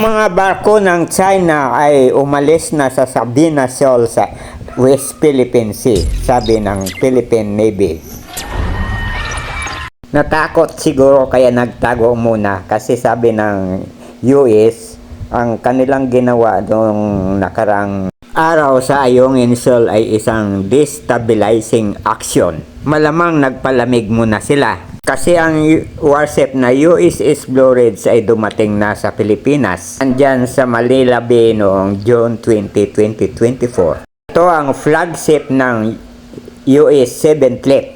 mga barko ng China ay umalis na sa Sabina Shoal sa West Philippine Sea, sabi ng Philippine Navy. Natakot siguro kaya nagtago muna kasi sabi ng US ang kanilang ginawa noong nakarang araw sa Ayungin Shoal ay isang destabilizing action. Malamang nagpalamig muna sila kasi ang warship na USS Blue Ridge ay dumating na sa Pilipinas andyan sa Manila Bay noong June 20, 2024. Ito ang flagship ng US 7th Fleet.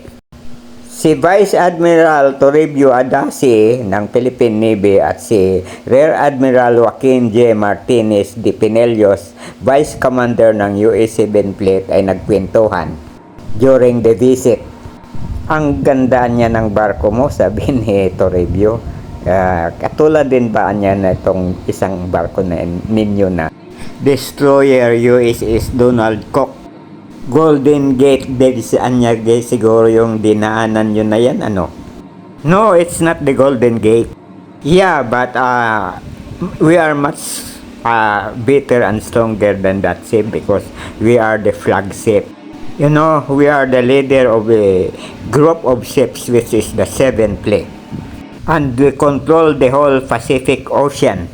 Si Vice Admiral Toribio Adasi ng Philippine Navy at si Rear Admiral Joaquin J. Martinez de Pinellos, Vice Commander ng US 7th Fleet ay nagkwentuhan during the visit. Ang ganda niya ng barko mo, sabi ni Toribio. Katulad din ba niya na itong isang barko na ninyo na destroyer USS Donald Cook? Golden Gate Bridge anya siguro yung dinaanan yun na yan, ano? No, it's not the Golden Gate. Yeah, but we are much better and stronger than that ship because we are the flagship. You know, we are the leader of a group of ships which is the 7th Fleet. And we control the whole Pacific Ocean.